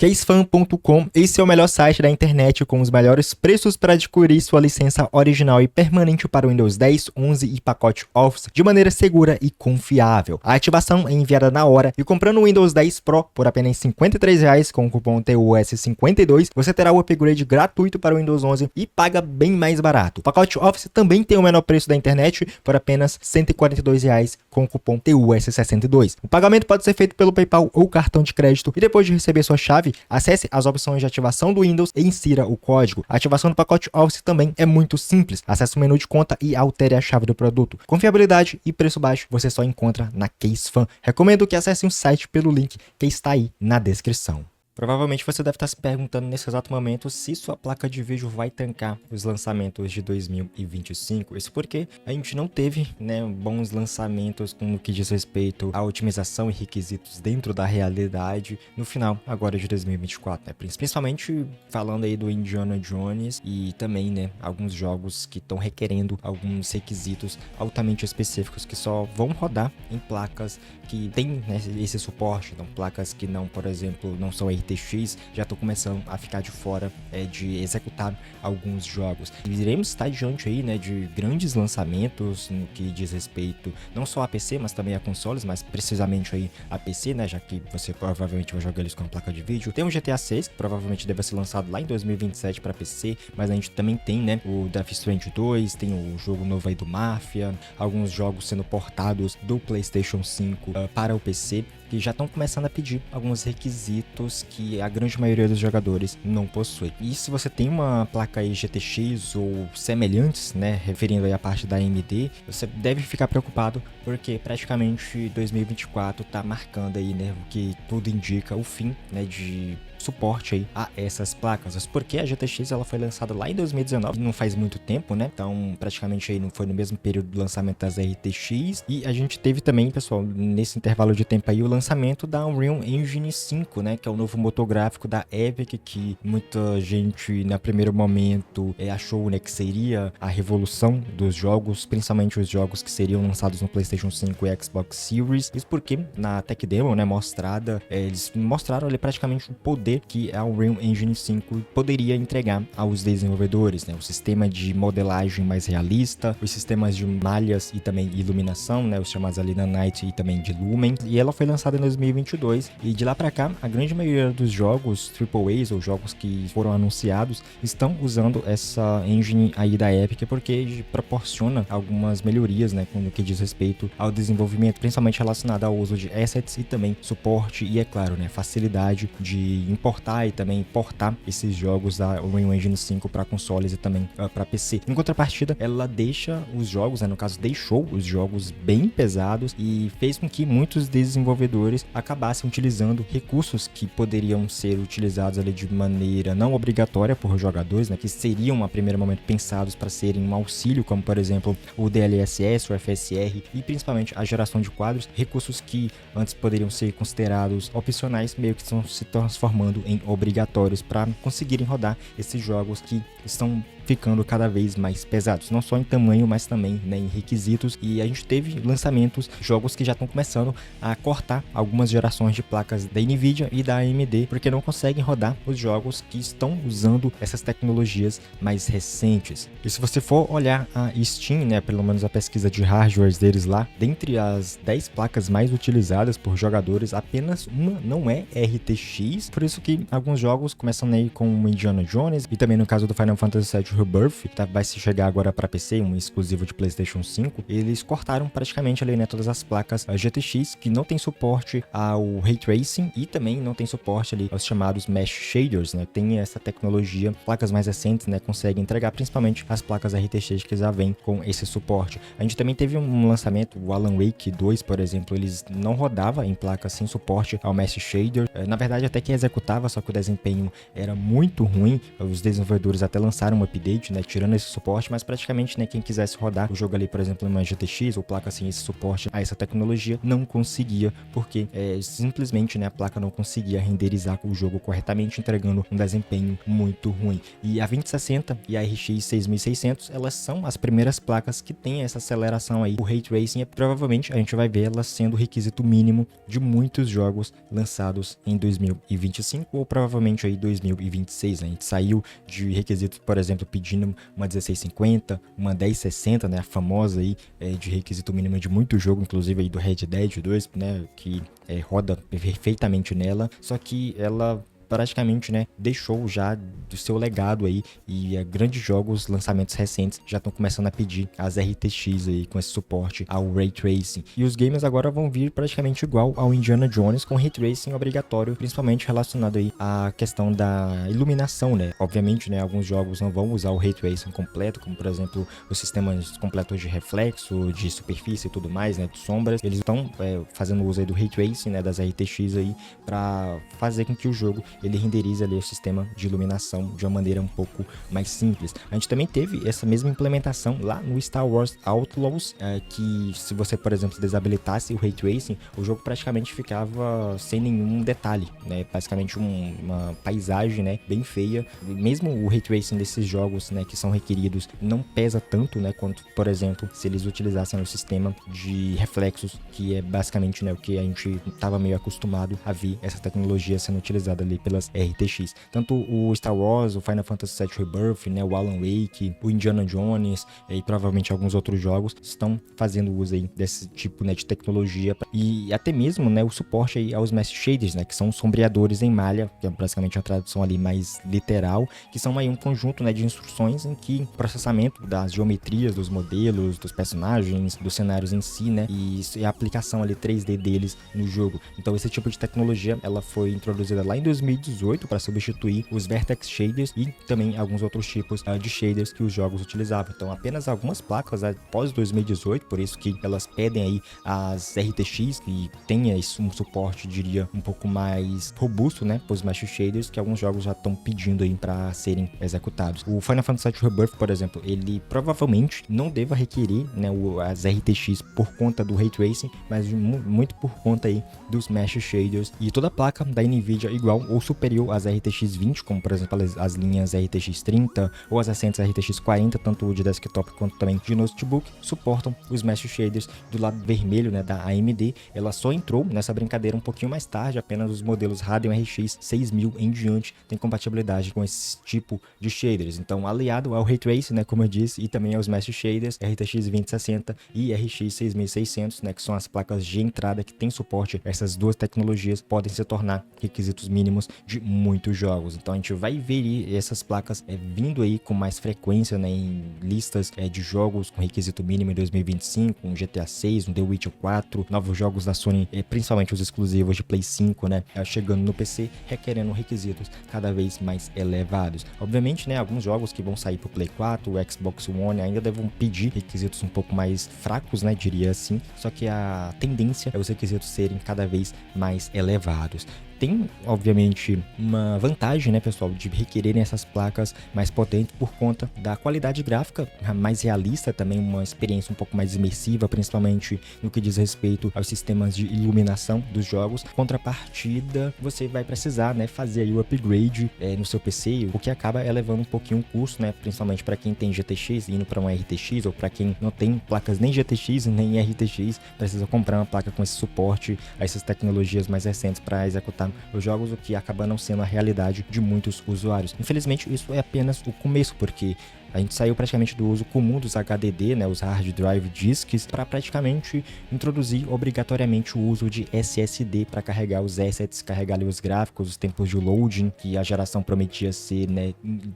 Casefan.com, esse é o melhor site da internet com os melhores preços para adquirir sua licença original e permanente para o Windows 10, 11 e pacote Office de maneira segura e confiável. A ativação é enviada na hora e comprando o Windows 10 Pro por apenas R$ 53,00 com o cupom TUS52, você terá o upgrade gratuito para o Windows 11 e paga bem mais barato. O pacote Office também tem o menor preço da internet por apenas R$ 142,00 com o cupom TUS62. O pagamento pode ser feito pelo PayPal ou cartão de crédito e depois de receber sua chave, acesse as opções de ativação do Windows e insira o código. A ativação do pacote Office também é muito simples. Acesse o menu de conta e altere a chave do produto. Confiabilidade e preço baixo você só encontra na Casefan. Recomendo que acesse o site pelo link que está aí na descrição. Provavelmente você deve estar se perguntando nesse exato momento se sua placa de vídeo vai tancar os lançamentos de 2025. Isso porque a gente não teve, bons lançamentos no que diz respeito à otimização e requisitos dentro da realidade no final agora de 2024. Principalmente falando aí do Indiana Jones e também alguns jogos que estão requerendo alguns requisitos altamente específicos que só vão rodar em placas que têm esse suporte. Então placas que não, por exemplo, não são RTX, já estou começando a ficar de fora de executar alguns jogos. E iremos estar diante aí, de grandes lançamentos no que diz respeito não só a PC, mas também a consoles, mas precisamente aí a PC, já que você provavelmente vai jogar eles com a placa de vídeo. Tem o GTA 6, que provavelmente deve ser lançado lá em 2027 para PC, mas a gente também tem, o Death Stranding 2, tem o jogo novo aí do Mafia, alguns jogos sendo portados do PlayStation 5 para o PC, que já estão começando a pedir alguns requisitos que a grande maioria dos jogadores não possui. E se você tem uma placa aí GTX ou semelhantes, referindo aí a parte da AMD, você deve ficar preocupado porque praticamente 2024 está marcando aí, o que tudo indica, o fim, de suporte aí a essas placas, porque a GTX ela foi lançada lá em 2019, não faz muito tempo, então praticamente aí não foi no mesmo período do lançamento das RTX, e a gente teve também, pessoal, nesse intervalo de tempo aí o lançamento da Unreal Engine 5, que é o novo motor gráfico da Epic, que muita gente no primeiro momento achou que seria a revolução dos jogos, principalmente os jogos que seriam lançados no PlayStation 5 e Xbox Series. Isso porque na Tech Demo, mostrada, eles mostraram ali praticamente o poder que a Unreal Engine 5 poderia entregar aos desenvolvedores, o sistema de modelagem mais realista, os sistemas de malhas e também iluminação, os chamados ali Nanite e também de Lumen, e ela foi lançada em 2022, e de lá para cá, a grande maioria dos jogos AAAs ou jogos que foram anunciados estão usando essa engine aí da Epic, porque proporciona algumas melhorias, no que diz respeito ao desenvolvimento, principalmente relacionado ao uso de assets e também suporte e, é claro, facilidade de importar e também portar esses jogos da Unreal Engine 5 para consoles e também para PC. Em contrapartida, ela deixa os jogos, no caso deixou os jogos bem pesados e fez com que muitos desenvolvedores acabassem utilizando recursos que poderiam ser utilizados ali de maneira não obrigatória por jogadores, que seriam a primeiro momento pensados para serem um auxílio, como por exemplo o DLSS, o FSR e principalmente a geração de quadros, recursos que antes poderiam ser considerados opcionais, meio que estão se transformando em obrigatórios para conseguirem rodar esses jogos que estão ficando cada vez mais pesados, não só em tamanho, mas também em requisitos. E a gente teve lançamentos, jogos que já estão começando a cortar algumas gerações de placas da Nvidia e da AMD, porque não conseguem rodar os jogos que estão usando essas tecnologias mais recentes. E se você for olhar a Steam, pelo menos a pesquisa de hardwares deles lá, dentre as 10 placas mais utilizadas por jogadores, apenas uma não é RTX, por isso que alguns jogos começam aí com o Indiana Jones, e também no caso do Final Fantasy VII Rebirth, que vai se chegar agora para PC, um exclusivo de PlayStation 5, eles cortaram praticamente ali, todas as placas GTX, que não tem suporte ao Ray Tracing e também não tem suporte ali aos chamados Mesh Shaders, Tem essa tecnologia, placas mais recentes, conseguem entregar, principalmente as placas RTX que já vêm com esse suporte. A gente também teve um lançamento, o Alan Wake 2, por exemplo, eles não rodava em placas sem suporte ao Mesh Shader, na verdade até que executava, só que o desempenho era muito ruim, os desenvolvedores até lançaram um upgrade update, né, tirando esse suporte, mas praticamente, né, quem quisesse rodar o jogo ali, por exemplo, numa GTX ou placa sem esse suporte a essa tecnologia, não conseguia, porque simplesmente, né, a placa não conseguia renderizar o jogo corretamente, entregando um desempenho muito ruim. E a 2060 e a RX 6600, elas são as primeiras placas que têm essa aceleração aí. O Ray Tracing, provavelmente a gente vai ver elas sendo o requisito mínimo de muitos jogos lançados em 2025 ou provavelmente aí 2026, né? A gente saiu de requisitos, por exemplo, pedindo uma 1650, uma 1060, né, a famosa aí de requisito mínimo de muito jogo, inclusive aí do Red Dead 2, né, que roda perfeitamente nela, só que ela praticamente, né, deixou já do seu legado aí, e grandes jogos, lançamentos recentes já estão começando a pedir as RTX aí com esse suporte ao Ray Tracing. E os games agora vão vir praticamente igual ao Indiana Jones, com Ray Tracing obrigatório, principalmente relacionado aí à questão da iluminação, né? Obviamente, né, alguns jogos não vão usar o Ray Tracing completo, como por exemplo os sistemas completos de reflexo, de superfície e tudo mais, né, de sombras. Eles estão fazendo uso aí do Ray Tracing, né, das RTX aí, para fazer com que o jogo ele renderize ali o sistema de iluminação de uma maneira um pouco mais simples. A gente também teve essa mesma implementação lá no Star Wars Outlaws, que se você, por exemplo, desabilitasse o Ray Tracing, o jogo praticamente ficava sem nenhum detalhe, né? Basicamente uma paisagem, né, bem feia. Mesmo o Ray Tracing desses jogos, né, que são requeridos, não pesa tanto, né, quanto, por exemplo, se eles utilizassem o sistema de reflexos, que é basicamente, né, o que a gente estava meio acostumado a ver essa tecnologia sendo utilizada ali pelas RTX. Tanto o Star Wars, o Final Fantasy VII Rebirth, né, o Alan Wake, o Indiana Jones e provavelmente alguns outros jogos estão fazendo uso aí desse tipo, né, de tecnologia, e até mesmo, né, o suporte aí aos Mesh Shaders, né, que são sombreadores em malha, que é basicamente uma tradução ali mais literal, que são aí um conjunto, né, de instruções em que o processamento das geometrias dos modelos, dos personagens, dos cenários em si, né, e a aplicação ali 3D deles no jogo. Então esse tipo de tecnologia, ela foi introduzida lá em 2018 para substituir os Vertex Shaders e também alguns outros tipos de shaders que os jogos utilizavam. Então apenas algumas placas após 2018, por isso que elas pedem aí as RTX e tenha um suporte, diria, um pouco mais robusto, né, para os Mesh Shaders, que alguns jogos já estão pedindo aí para serem executados. O Final Fantasy VII Rebirth, por exemplo, ele provavelmente não deva requerer, né, as RTX por conta do Ray Tracing, mas muito por conta aí dos Mesh Shaders, e toda a placa da Nvidia igual ou superior às RTX 20, como por exemplo as linhas RTX 30 ou as recentes RTX 40, tanto de desktop quanto também de notebook, suportam os Mesh Shaders do lado vermelho, né, da AMD. Ela só entrou nessa brincadeira um pouquinho mais tarde, apenas os modelos Radeon RX 6000 em diante tem compatibilidade com esse tipo de shaders. Então, aliado ao Ray Tracing, né, como eu disse, e também aos Mesh Shaders RTX 2060 e RX 6600, né, que são as placas de entrada que tem suporte a essas duas tecnologias, podem se tornar requisitos mínimos de muitos jogos. Então a gente vai ver essas placas vindo aí com mais frequência, né, em listas de jogos com requisito mínimo em 2025, um GTA 6, um The Witcher 4, novos jogos da Sony, principalmente os exclusivos de Play 5, né, chegando no PC, requerendo requisitos cada vez mais elevados. Obviamente, né, alguns jogos que vão sair pro Play 4, o Xbox One ainda devem pedir requisitos um pouco mais fracos, né, diria assim, só que a tendência é os requisitos serem cada vez mais elevados. Tem, obviamente, uma vantagem, né, pessoal, de requererem essas placas mais potentes por conta da qualidade gráfica mais realista, também uma experiência um pouco mais imersiva, principalmente no que diz respeito aos sistemas de iluminação dos jogos. Contrapartida, você vai precisar, né, fazer aí o upgrade no seu PC, o que acaba elevando um pouquinho o custo, né, principalmente para quem tem GTX indo para uma RTX, ou para quem não tem placas nem GTX nem RTX, precisa comprar uma placa com esse suporte a essas tecnologias mais recentes para executar os jogos, o que acaba não sendo a realidade de muitos usuários. Infelizmente, isso é apenas o começo, porque a gente saiu praticamente do uso comum dos HDD, né, os Hard Drive Disks, para praticamente introduzir obrigatoriamente o uso de SSD para carregar os assets, carregar ali os gráficos, os tempos de loading, que a geração prometia ser, né,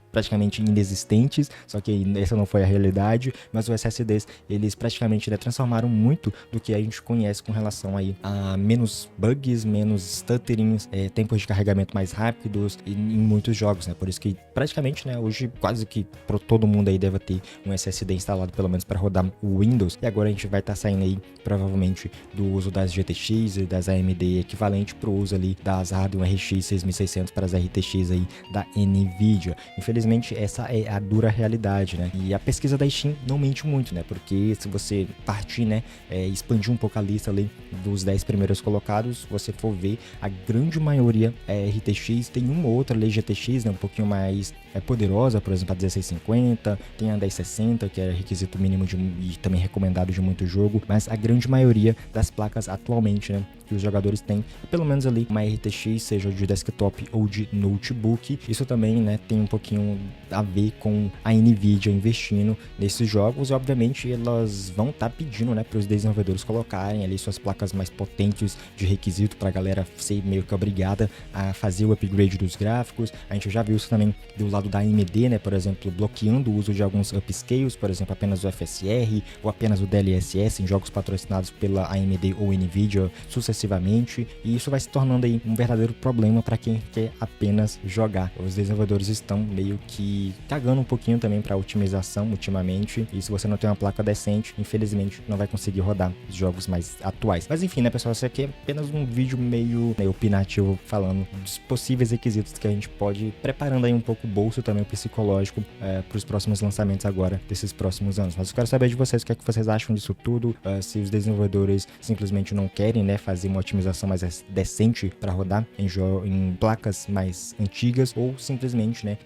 praticamente inexistentes, só que essa não foi a realidade, mas os SSDs, eles praticamente, né, transformaram muito do que a gente conhece com relação aí a menos bugs, menos stutterings, tempos de carregamento mais rápidos em muitos jogos, né, por isso que praticamente, né, hoje quase que todo mundo aí deve ter um SSD instalado pelo menos para rodar o Windows. E agora a gente vai estar saindo aí provavelmente do uso das GTX e das AMD equivalente para o uso ali das Radeon RX 6600 para as RTX aí da Nvidia. Infelizmente essa é a dura realidade, né? E a pesquisa da Steam não mente muito, né? Porque se você partir, né, expandir um pouco a lista ali dos 10 primeiros colocados, você for ver, a grande maioria é RTX, tem uma ou outra ali GTX, né, um pouquinho mais poderosa, por exemplo a 1650, tem a 1060, que é requisito mínimo e também recomendado de muito jogo, mas a grande maioria das placas atualmente, né, que os jogadores têm, pelo menos ali uma RTX, seja de desktop ou de notebook. Isso também, né, tem um pouquinho a ver com a Nvidia investindo nesses jogos, e obviamente elas vão estar pedindo, né, para os desenvolvedores colocarem ali suas placas mais potentes de requisito para a galera ser meio que obrigada a fazer o upgrade dos gráficos. A gente já viu isso também do lado da AMD, né, por exemplo, bloqueando o uso de alguns upscales, por exemplo, apenas o FSR ou apenas o DLSS em jogos patrocinados pela AMD ou Nvidia sucessivamente, e isso vai se tornando aí um verdadeiro problema para quem quer apenas jogar. Os desenvolvedores estão meio que cagando um pouquinho também para otimização ultimamente, e se você não tem uma placa decente, infelizmente não vai conseguir rodar os jogos mais atuais. Mas enfim, né, pessoal, isso aqui é apenas um vídeo meio opinativo falando dos possíveis requisitos que a gente pode ir preparando aí um pouco o bolso também, o psicológico, para os próximos lançamentos agora desses próximos anos. Mas eu quero saber de vocês o que é que vocês acham disso tudo, se os desenvolvedores simplesmente não querem, né, fazer uma otimização mais decente para rodar em placas mais antigas, ou simplesmente, né,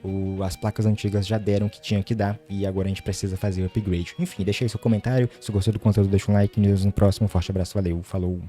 as placas antigas já deram o que tinha que dar e agora a gente precisa fazer o upgrade. Enfim, deixa aí seu comentário, se gostou do conteúdo deixa um like, nos vemos no próximo, forte abraço, valeu, falou!